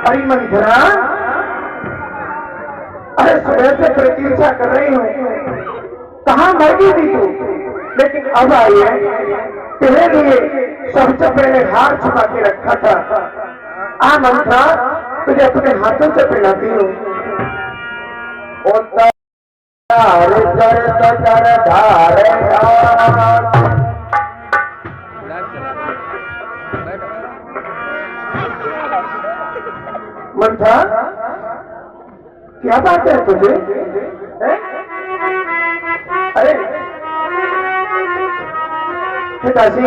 अरे मंथरा, अरे सुबह से प्रतीक्षा कर रही हूँ, कहाँ मर गई थी तू? लेकिन अब आई है, तेरे लिए सबसे पहले हार छुपा के रखा था। आ मंथरा, तुझे अपने हाथों से पिलाती हूँ। मंथरा, क्या बात है तुझे? अरे पिताजी,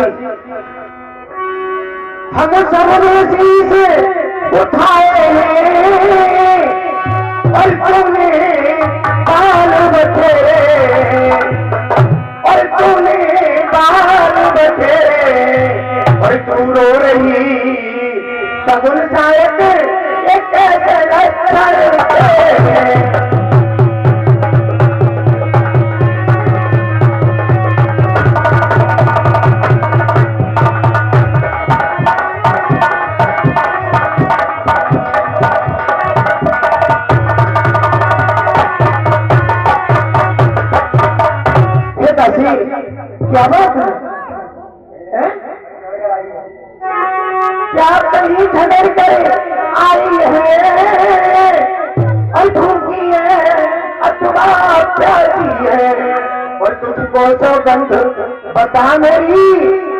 हम सब ऋषि से उठाए हैं और तूने बाल बखेरे, और तूने बाल बखेरे, और तू रो रही सगुन शायद एक कैसे लक्षण है। क्या बात है? क्या कहीं झगड़ कर आई है और धूकी है अथवा प्यासी है, और तुझको सौगंध बता मेरी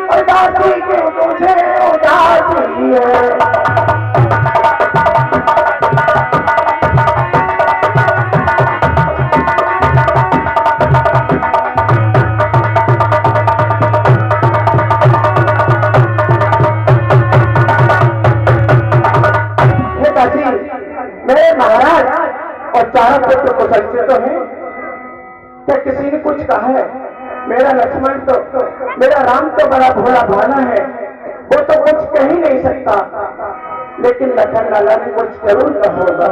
और दासी के तुझे उदासी है। मेरे महाराज और चारों पुत्र कुशल से तो है, क्या किसी ने कुछ कहा है? मेरा लक्ष्मण तो, मेरा राम तो बड़ा भोला भाला है, वो तो कुछ कह ही नहीं सकता, लेकिन लखन लाला ने कुछ जरूर कहा होगा।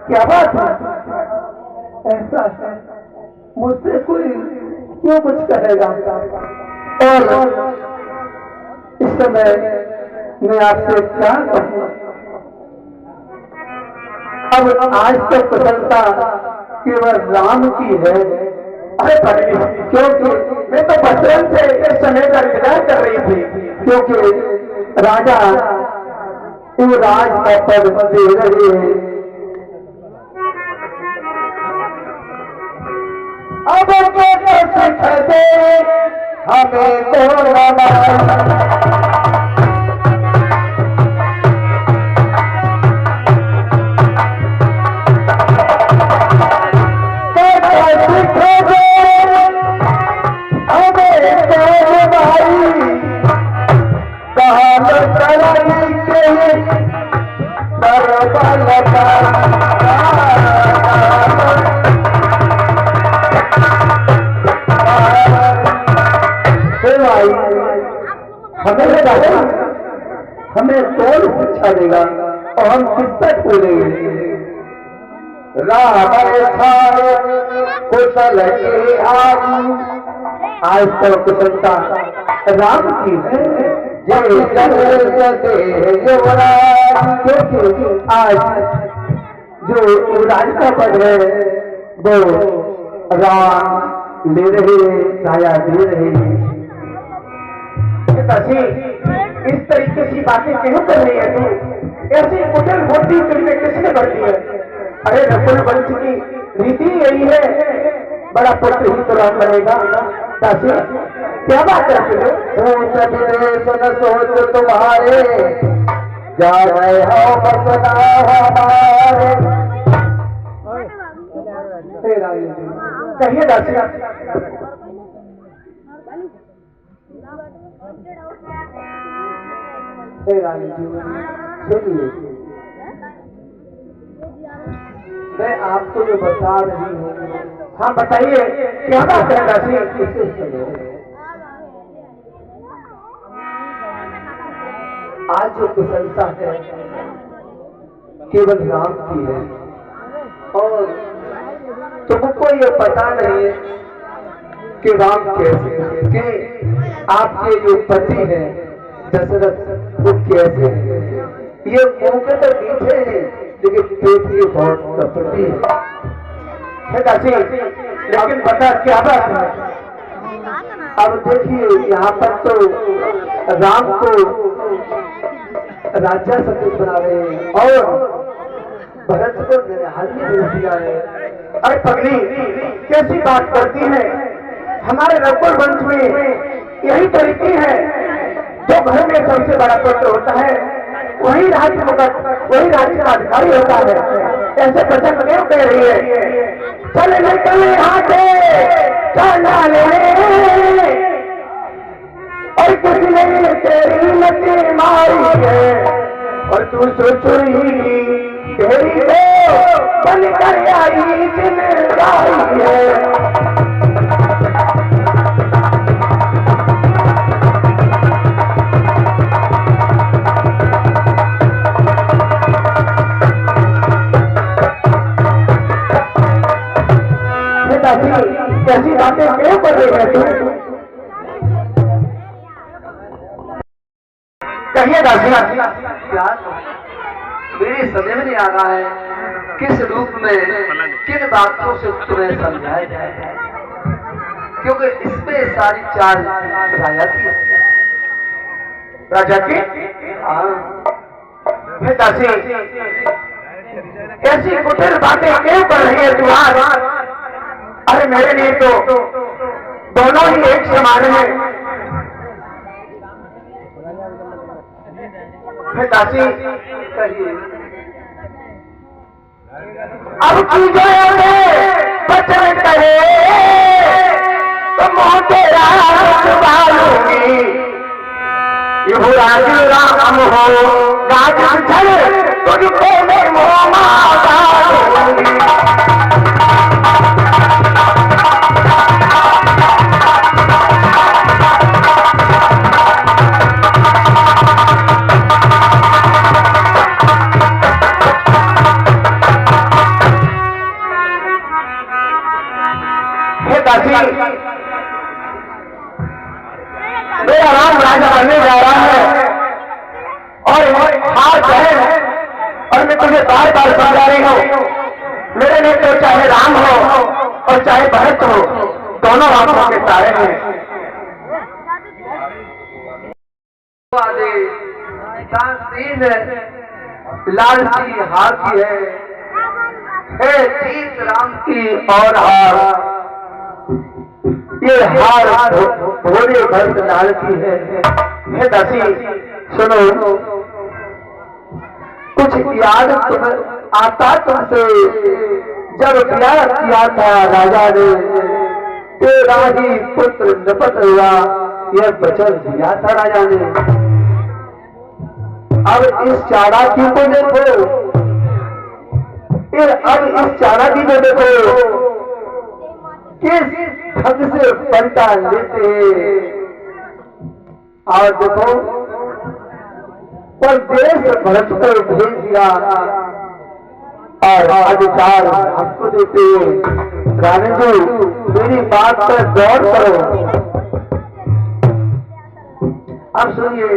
क्या बात है? ऐसा है, मुझसे कोई क्यों कुछ कहेगा? और इस समय मैं आपसे क्या कहूं? अब आज तो प्रसन्नता केवल राम की है। अरे क्योंकि मैं तो बचपन से इस समय का इंतजार कर रही थी, क्योंकि राजा राज का पद दे रहे हैं। अब के तो सिख दे हमें तो हमें कौन शिक्षा देगा और हम किस तक बोलेंगे? राम कुशल के आज तक कुशलता राम की है। आज जो राज का पद है वो राम ले रहे, छाया दे रहे। इस तरीके की बातें क्यों कर रही है तू? ऐसी कुटिल होती तुझे किसने बढ़ती है? अरे रकुल वंश की रीति यही है, बड़ा पुत्र ही तो राम बनेगा। दासी, क्या बात है तुझे? सुन सोच तुम्हारे जा रहे हो बसना हमारे। कहिए दासी। सुनिए, मैं आपको जो बता रही हूँ। हाँ बताइए, क्या बात है दासी? आज जो कुशलता है केवल राम की है, और तुमको ये पता नहीं है कि राम कैसे हैं, कि आपके जो पति हैं दशरथ वो कैसे हैं। ये मुंह के तो मीठे हैं लेकिन पेट की बहुत कपटी है दासी, लेकिन बता क्या बात है? अब देखिए यहाँ पर तो राम को राजा सचिव बना रहे हैं और भरत को निहाल में भेज दिया है। अरे पगली कैसी बात करती है? हमारे रघुकुल वंश में यही तरीके है, जो घर में सबसे बड़ा पुत्र होता है वही राज्य का अधिकारी होता है। ऐसे वचन क्यों कह रही है? चल निकल यहाँ से, चला ले और किसने तेरी मती मारी है और तू सुचुरी तेरी को बन कर आई जिम्मेदारी है। कैसी बातें क्यों कर रही है तू? कहिए दासी। मेरी समझ में नहीं आ रहा है किस रूप में किन बातों से तुम्हें समझाया जाए, क्योंकि इसमें सारी चाल राजा की है। राजा की? दासी ऐसी कुटिल बातें क्यों कर रही है तू आज? अरे मेरे लिए तो दोनों ही एक समान है। दासी अब की जो बचन कहे तो मुँह तेरा छुपा लूंगी। ये राज राम हो राज तुझको मैं मुँह माता दूंगी। मेरा राम राजा बनने जा रहा है और हार बहन और मैं तुझे बार बार समझा रही हूँ, मेरे लिए तो चाहे राम हो और चाहे भरत हो, दोनों आंखों के तारे हैं। लालची हार की है जीत राम की और हार ये हार भोले भक्त लाल की है। दासी सुनो, कुछ याद तुम्हें आता तुमसे जब प्यार किया था राजा ने, तेरा ही पुत्र नपत हुआ यह वचन दिया था राजा ने। अब इस चालाकी को देखो, फिर अब इस चालाकी को देखो किस ढंग से पलटा लेते और देखो परदेश भरत को भेज दिया और अधिकार हमको देते हुए रानी जी मेरी बात पर गौर करो। अब सुनिए,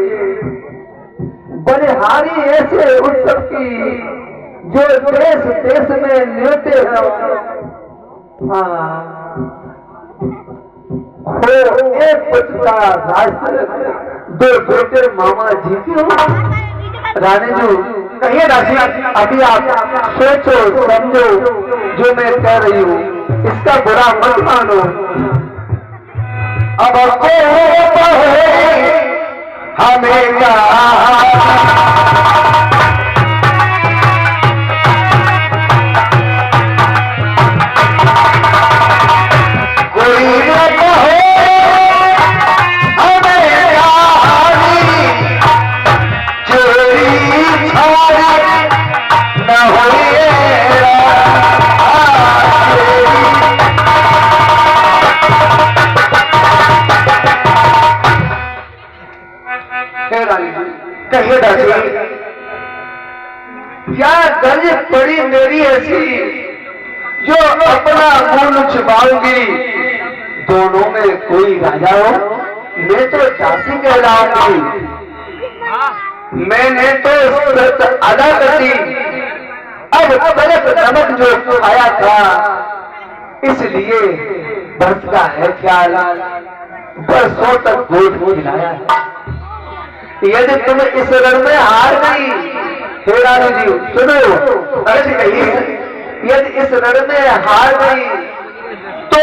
बलिहारी ऐसे उत्सव की जो देश देश में लेते हैं। एक पुत्र का राष्ट्र दो बेटे मामा जी के हो। रानी जी कहिए दासी। अभी आप सोचो समझो जो मैं कह रही हूँ, इसका बुरा मत मानो। अब हमें क्या कहिए दासी। क्या गरज पड़ी मेरी ऐसी जो अपना मूल छुपाऊंगी, दोनों में कोई राजा हो, मैं तो दासी कहलाऊंगी। मैंने तो शर्त अदा कर दी, अब तलक नमक जो खाया था, इसलिए बस का है ख्याल, बरसों तक गोद खिलाया है। यदि तुम इस रण में हार गई, हे रानी जी सुनो, ऐसे कहिए, यदि इस रण में हार गई तो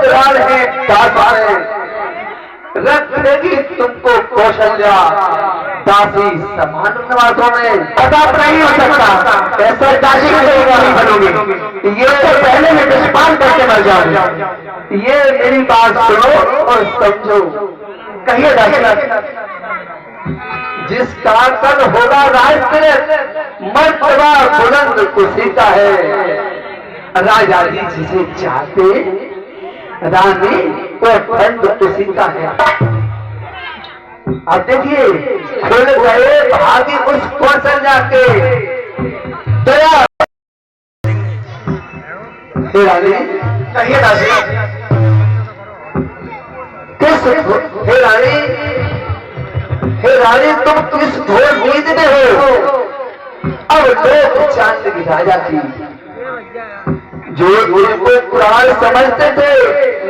राज है दासा है, रख देगी तुमको कौशल्या दासी समान निवासों में। पता नहीं हो सकता, ऐसा दासी नहीं बनोगी, ये तो पहले में दुष्पान करके मर जाओगे। ये मेरी बात सुनो और समझो। कहिए दासी, जिसका कल होगा राष्ट्र, मर्तबा बुलंद उसी का है। राजा जी जिसे चाहते, रानी वो ठंड उसी का है। अब देखिए, खुल गए भागी उस कौशल्या के दया। हे रानी, कहिए दासी, किस हे रानी, हे रानी तुम किस घोर नींद में हो? अब लोग चांद राजा की जो उनको पुराण समझते थे,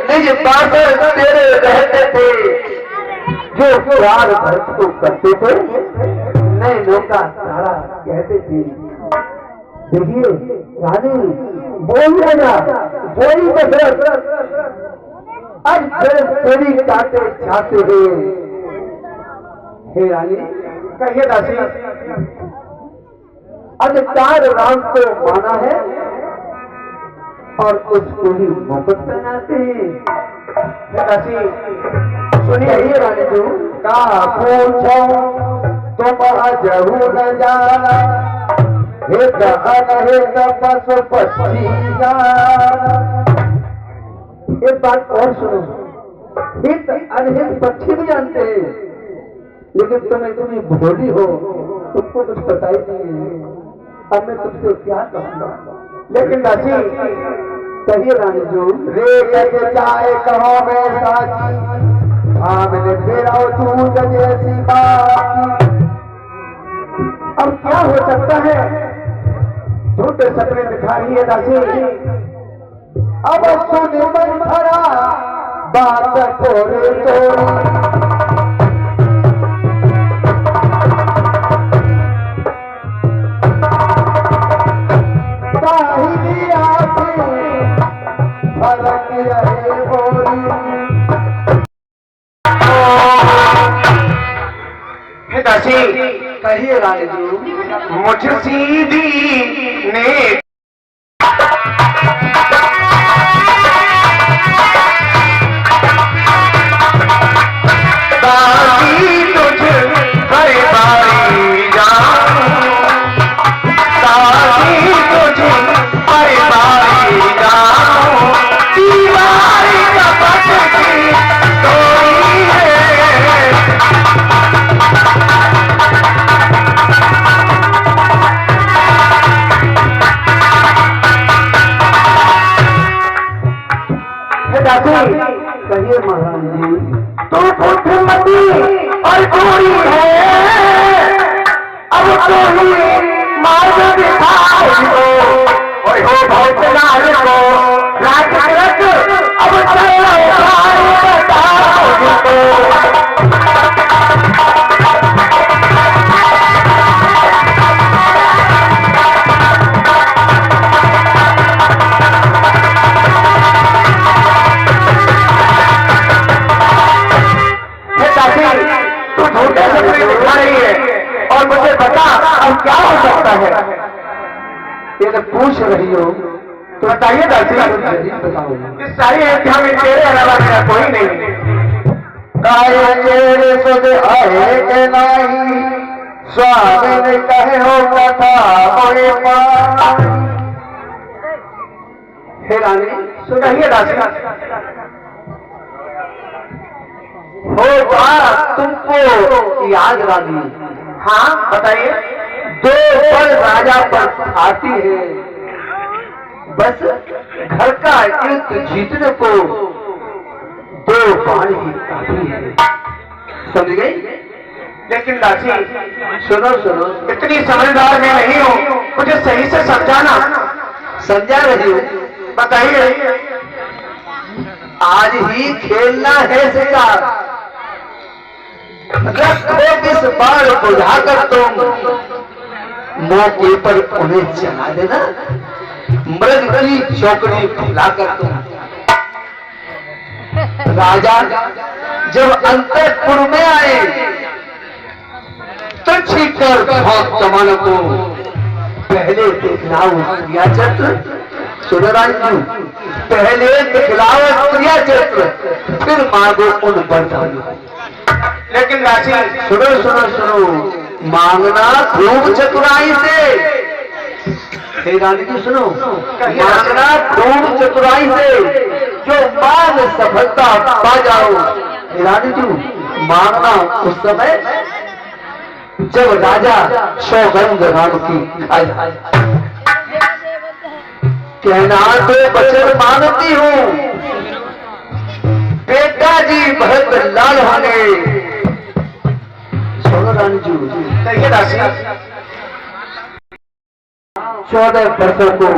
निज पाकर तेरे रहते थे, जो प्यार भक्त को करते थे, नैनों का तारा कहते थे। देखिए रानी, बोलिए ना, बोली दशरथ, अब तेरी काटे जाते हुए। हे रानी, कहिए दासी, अधिकार राम को माना है और उसको ही मुकुट पहनाते हैं। दासी सुनिए, ये रानी जी का पूछो तुम अजहू न जाना, हे पशु पक्षी जाना। एक बात और सुनो, हित अनहित पक्षी भी जानते हैं, लेकिन तुम इतनी भोली हो, तुमको कुछ पता ही नहीं है। अब मैं तुमसे क्या कहूँगा? लेकिन दासी कहिए रानी जो, रे लगे जाए कहो मैं साची, भावने फेराओ दूध जैसी बात। अब क्या हो सकता है? झूठे सपने दिखा रही है दासी। अब सुन मन भरा बात थोड़े थोड़ी, कहिए रानी जी, मुझ सीधी ने दासी तुझ हर बारी जाऊं, दासी तुझ हर बारी जाऊं, दीवारी का पटकी तोड़ी है। कहिए महाराज जी, तू बुद्धिमती और गोरी है, अब तो ही मार्ग दिखाई दो, और हो भौतलाल को राज तिलक, अब चलो बताओ जिनको। तू झूठे सपने दिखा रही है, और मुझे बता अब क्या हो सकता है? ये तो पूछ रही हो तो बताइए दासी, बताओ। इस सारी अयोध्या में तेरे अलावा मेरा कोई नहीं। तेरे सुध आए के नहीं, स्वामी ने कहे हो कथा होए पाई। हे रानी सुनिए दासी, होगा तुमको याद रानी। हाँ बताइए। दो पल राजा पर आती है, बस घर का युद्ध जीतने को 2 बाण ही काफी है। समझ गई? लेकिन दासी सुनो सुनो, इतनी समझदार मैं नहीं हूँ, मुझे सही से समझाना। समझा रही हूँ, बताइए। आज ही खेलना है शिकार, रखो इस बाण बुझाकर तुम, मौके पर उन्हें जला देना, मृग की चौकड़ी फुलाकर तुम। राजा जब अंतःपुर में आए तो छीकर बहुत कमान को पहले दिखलाओ क्रिया चक्र। सुनराजू, पहले दिखलाओ क्रिया चक्र, फिर मांगो उन वरदान। लेकिन राजी सुनो सुनो सुनो, मांगना खूब चतुराई से। हे रानी जी सुनो, मांगना खूब चतुराई से, जो मांग सफलता पा जाओ। हे रानी जी, मांगना उस समय जब राजा सौगंध राम की खाए। कहना तो वचन मानती हूँ, बेटा जी भरत लाल होंगे। सुनो रानी जी, कहिए दासी। 14 वर्षों को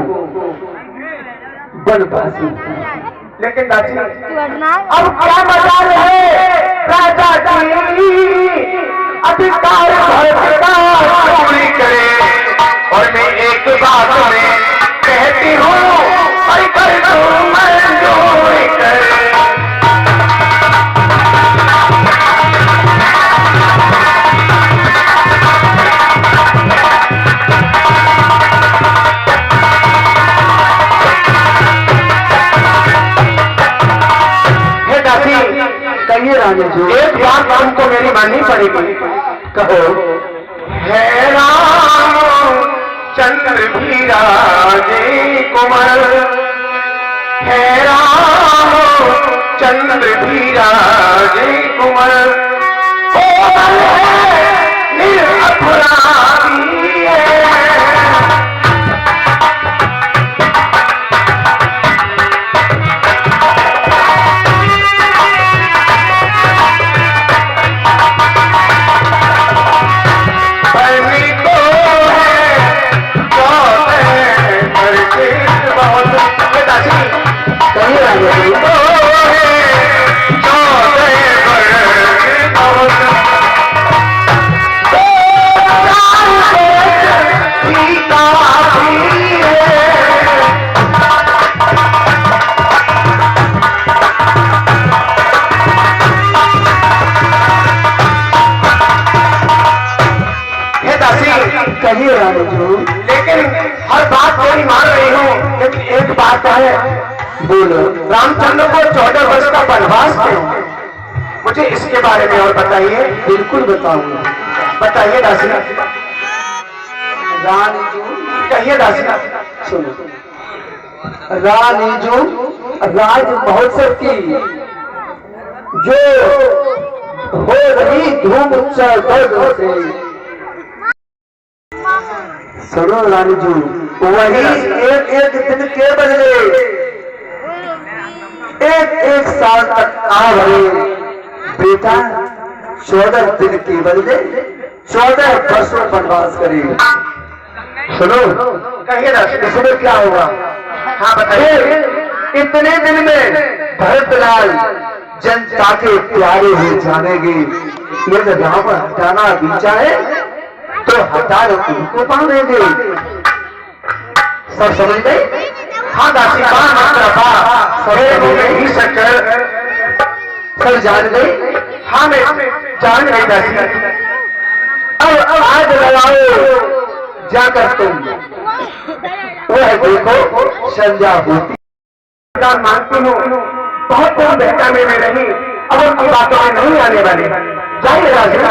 वनवासी। लेकिन दासी अब क्या मजाल है राजा जी, अधिकार भरत का पूरी करे। और मैं एक बात में कहती हूँ, और कर दूं मंजूर कर। कहिए रानी जी, एक बात तुमको मेरी माननी पड़ेगी। कहो। है राम चंद्र भी राजे कुमार, है राम चंद्र भी राजे कुमार, कोमल है निरपराधी है। कहिए रानी जी, लेकिन हर बात मेरी मान रही हूँ, लेकिन एक बात है। बोलो। रामचंद्र को 14 वर्ष का वनवास क्यों? मुझे इसके बारे में और बताइए। बिल्कुल बताऊंगा। बताइए दासी। रानी जी, कहिए दासी। सुनो, रानी जो राज महोत्सव की जो हो रही धूम उत्सव से, सुनो रानी जी, वही एक एक दिन के बदले एक साल तक आ रहे बेटा 14 दिन के बदले 14 वर्षों वनवास करे। सुनो, कहिए दासी। इसमें क्या होगा? हाँ बताइए। इतने दिन में भरतलाल जनता के प्यारे हो जानेंगे। यदि राम हटाना भी चाहे तो हटा उनको पाएंगे। सब समझ गए? हाँ दासी, ही शक्कर सब जान गए? हाँ मैं जान गई दासी। अब आज लगाओ जाकर तुम, वह देखो संध्या होती। मानती हूँ, बहुत बेटा में रही, अब उनकी बातों में नहीं आने वाली। जाइए राजा।